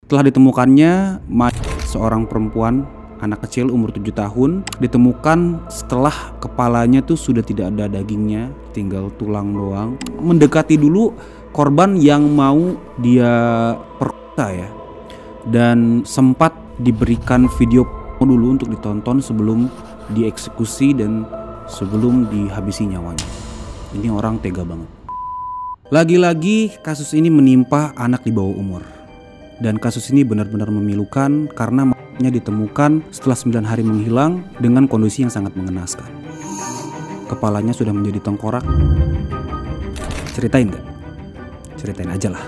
Telah ditemukannya mayat seorang perempuan anak kecil umur 7 tahun ditemukan setelah kepalanya tuh sudah tidak ada dagingnya, tinggal tulang doang. Mendekati dulu korban yang mau dia perkosa ya. Dan sempat diberikan video dulu untuk ditonton sebelum dieksekusi dan sebelum dihabisi nyawanya. Ini orang tega banget. Lagi-lagi kasus ini menimpa anak di bawah umur. Dan kasus ini benar-benar memilukan karena mayatnya ditemukan setelah 9 hari menghilang dengan kondisi yang sangat mengenaskan. Kepalanya sudah menjadi tengkorak. Ceritain gak? Ceritain aja lah.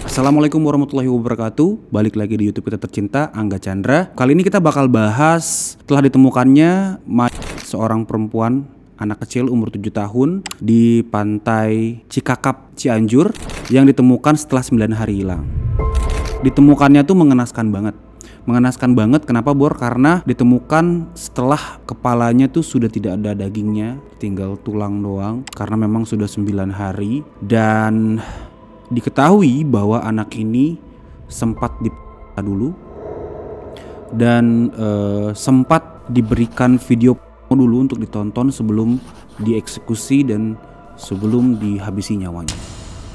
Assalamualaikum warahmatullahi wabarakatuh. Balik lagi di YouTube kita tercinta, Angga Chandra. Kali ini kita bakal bahas telah ditemukannya mayat seorang perempuan anak kecil umur 7 tahun di pantai Cikakap, Cianjur yang ditemukan setelah 9 hari hilang. Ditemukannya tuh mengenaskan banget. Mengenaskan banget kenapa Bor? Karena ditemukan setelah kepalanya tuh sudah tidak ada dagingnya, tinggal tulang doang karena memang sudah 9 hari. Dan diketahui bahwa anak ini sempat diperiksa dulu dan sempat diberikan video dulu untuk ditonton sebelum dieksekusi dan sebelum dihabisi nyawanya.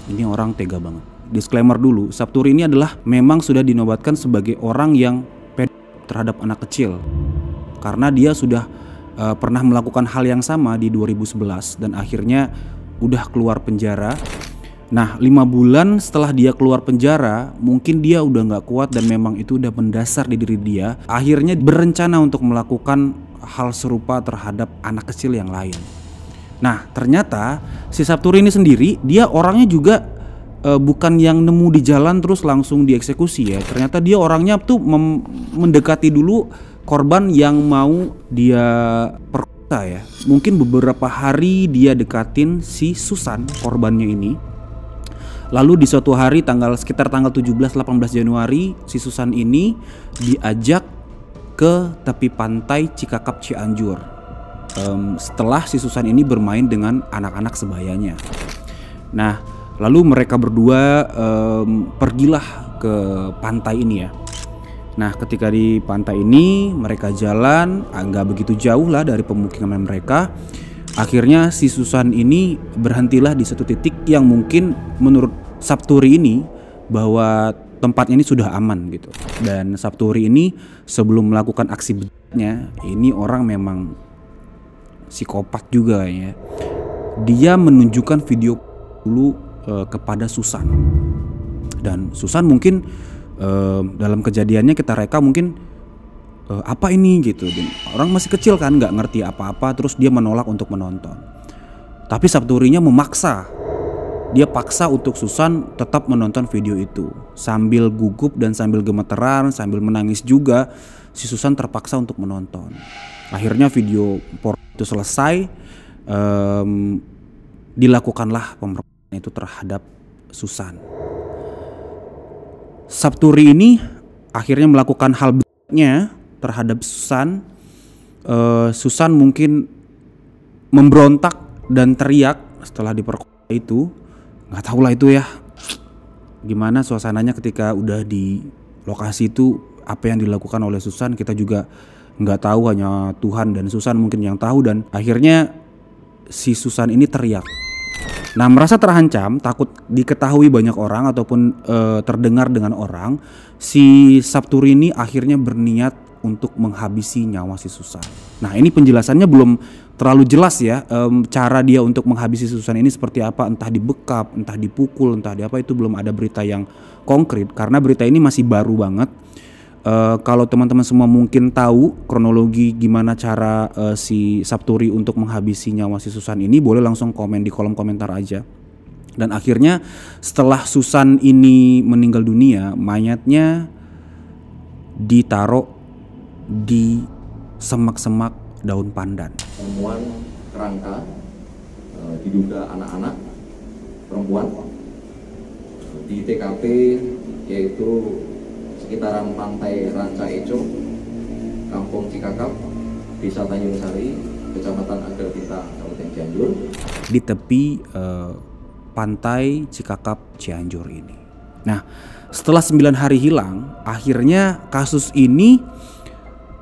Ini orang tega banget. Disclaimer dulu, Sapturi ini adalah memang sudah dinobatkan sebagai orang yang pedofil terhadap anak kecil karena dia sudah pernah melakukan hal yang sama di 2011 dan akhirnya udah keluar penjara. Nah 5 bulan setelah dia keluar penjara, mungkin dia udah gak kuat dan memang itu udah mendasar di diri dia. Akhirnya berencana untuk melakukan hal serupa terhadap anak kecil yang lain. Nah ternyata si Sapturi ini sendiri, dia orangnya juga bukan yang nemu di jalan terus langsung dieksekusi ya. Ternyata dia orangnya tuh mendekati dulu korban yang mau dia perkosa ya. Mungkin beberapa hari dia dekatin si Susan, korbannya ini. Lalu di suatu hari sekitar tanggal 17-18 Januari si Susan ini diajak ke tepi pantai Cikakap, Cianjur. Setelah si Susan ini bermain dengan anak-anak sebayanya. Nah lalu mereka berdua pergilah ke pantai ini ya. Nah ketika di pantai ini mereka jalan agak begitu jauh lah dari pemukiman mereka. Akhirnya si Susan ini berhentilah di satu titik yang mungkin menurut Sapturi ini bahwa tempat ini sudah aman gitu. Dan Sapturi ini sebelum melakukan aksi bejatnya, ini orang memang psikopat juga ya. Dia menunjukkan video dulu kepada Susan. Dan Susan mungkin dalam kejadiannya kita reka mungkin apa ini gitu. Dan orang masih kecil kan, nggak ngerti apa-apa, terus dia menolak untuk menonton. Tapi Sapturinya memaksa. Dia paksa untuk Susan tetap menonton video itu. Sambil gugup dan sambil gemeteran, sambil menangis juga, si Susan terpaksa untuk menonton. Akhirnya video porno itu selesai, dilakukanlah pemerkosaan itu terhadap Susan. Sapturi ini akhirnya melakukan hal bejatnya terhadap Susan. Susan mungkin memberontak dan teriak setelah diperkosa itu. Nggak tahu lah itu ya gimana suasananya ketika udah di lokasi itu, apa yang dilakukan oleh Susan kita juga nggak tahu, hanya Tuhan dan Susan mungkin yang tahu. Dan akhirnya si Susan ini teriak. Nah merasa terancam, takut diketahui banyak orang ataupun terdengar dengan orang, si Sapturi ini akhirnya berniat untuk menghabisi nyawa si Susan. Nah ini penjelasannya belum terlalu jelas ya, cara dia untuk menghabisi Susan ini seperti apa, entah dibekap, entah dipukul, entah di apa, itu belum ada berita yang konkret karena berita ini masih baru banget. Kalau teman-teman semua mungkin tahu kronologi gimana cara si Sapturi untuk menghabisi nyawa si Susan ini, boleh langsung komen di kolom komentar aja. Dan akhirnya setelah Susan ini meninggal dunia, mayatnya ditaruh di semak-semak daun pandan. Temuan kerangka diduga anak-anak perempuan di TKP yaitu sekitaran pantai Ranca Eco, Kampung Cikakap, Desa Tanjung Sari, Kecamatan Agrabita, Kabupaten Cianjur. Di tepi pantai Cikakap Cianjur ini. Nah, setelah 9 hari hilang, akhirnya kasus ini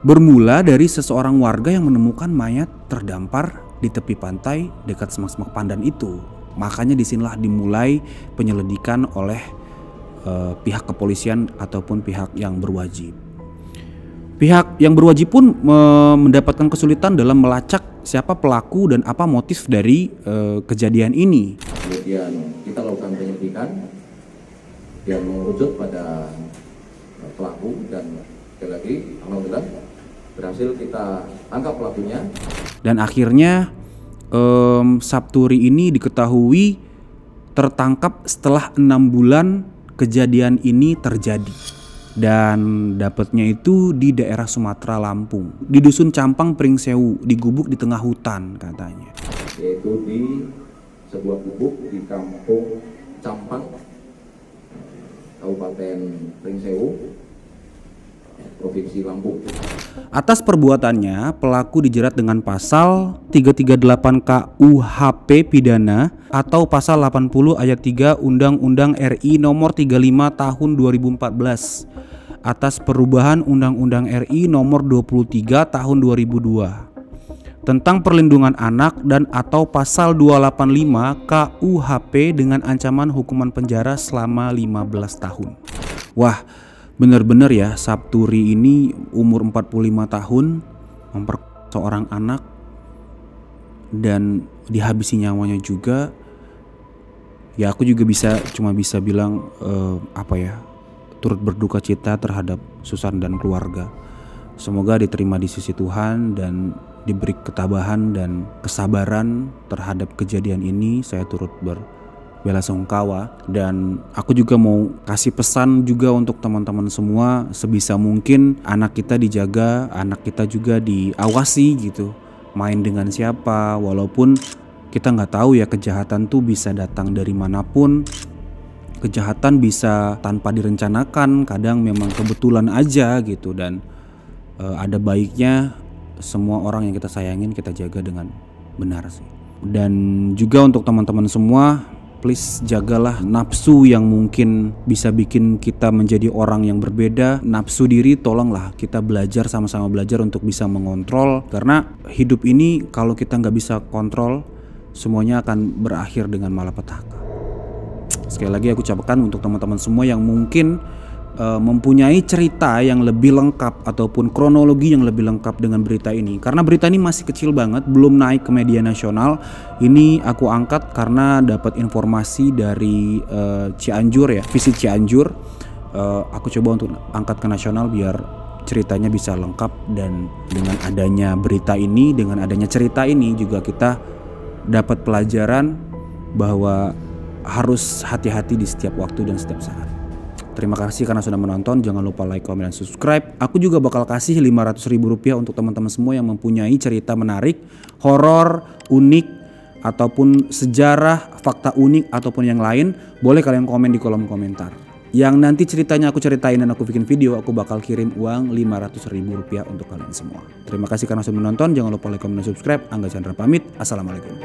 bermula dari seseorang warga yang menemukan mayat terdampar di tepi pantai dekat semak-semak pandan itu. Makanya disinilah dimulai penyelidikan oleh pihak kepolisian ataupun pihak yang berwajib. Pihak yang berwajib pun mendapatkan kesulitan dalam melacak siapa pelaku dan apa motif dari kejadian ini. Kemudian kita lakukan penyelidikan yang mengerucut pada pelaku dan sekali lagi alhamdulillah berhasil kita tangkap pelakunya. Dan akhirnya Sapturi ini diketahui tertangkap setelah 6 bulan kejadian ini terjadi. Dan dapatnya itu di daerah Sumatera, Lampung, di dusun Campang Pringsewu, di gubuk di tengah hutan katanya. Yaitu di sebuah gubuk di kampung Campang, Kabupaten Pringsewu, Provinsi Lampung. Atas perbuatannya, pelaku dijerat dengan pasal 338 KUHP pidana atau pasal 80 ayat 3 Undang-Undang RI nomor 35 tahun 2014 atas perubahan Undang-Undang RI nomor 23 tahun 2002 tentang perlindungan anak dan atau pasal 285 KUHP dengan ancaman hukuman penjara selama 15 tahun. Wah, benar-benar ya, Sapturi ini umur 45 tahun memperkosa seorang anak dan dihabisi nyawanya juga. Ya aku juga cuma bisa bilang turut berduka cita terhadap Susan dan keluarga. Semoga diterima di sisi Tuhan dan diberi ketabahan dan kesabaran terhadap kejadian ini. Saya turut belasungkawa dan aku juga mau kasih pesan juga untuk teman-teman semua, sebisa mungkin anak kita dijaga, anak kita juga diawasi gitu. Main dengan siapa, walaupun kita nggak tahu ya kejahatan tuh bisa datang dari manapun. Kejahatan bisa tanpa direncanakan, kadang memang kebetulan aja gitu dan ada baiknya semua orang yang kita sayangin kita jaga dengan benar sih. Dan juga untuk teman-teman semua, please jagalah nafsu yang mungkin bisa bikin kita menjadi orang yang berbeda. Nafsu diri tolonglah kita belajar, sama-sama belajar untuk bisa mengontrol. Karena hidup ini kalau kita nggak bisa kontrol, semuanya akan berakhir dengan malapetaka. Sekali lagi aku ucapkan untuk teman-teman semua yang mungkin mempunyai cerita yang lebih lengkap ataupun kronologi yang lebih lengkap dengan berita ini. Karena berita ini masih kecil banget, belum naik ke media nasional. Ini aku angkat karena dapat informasi dari Cianjur ya, visit Cianjur. Aku coba untuk angkat ke nasional biar ceritanya bisa lengkap. Dan dengan adanya berita ini, dengan adanya cerita ini juga kita dapat pelajaran bahwa harus hati-hati di setiap waktu dan setiap saat. Terima kasih karena sudah menonton. Jangan lupa like, komen, dan subscribe. Aku juga bakal kasih Rp500.000 untuk teman-teman semua yang mempunyai cerita menarik, horor, unik, ataupun sejarah, fakta unik, ataupun yang lain. Boleh kalian komen di kolom komentar. Yang nanti ceritanya aku ceritain dan aku bikin video, aku bakal kirim uang Rp500.000 untuk kalian semua. Terima kasih karena sudah menonton. Jangan lupa like, komen, dan subscribe. Angga Chandra pamit. Assalamualaikum.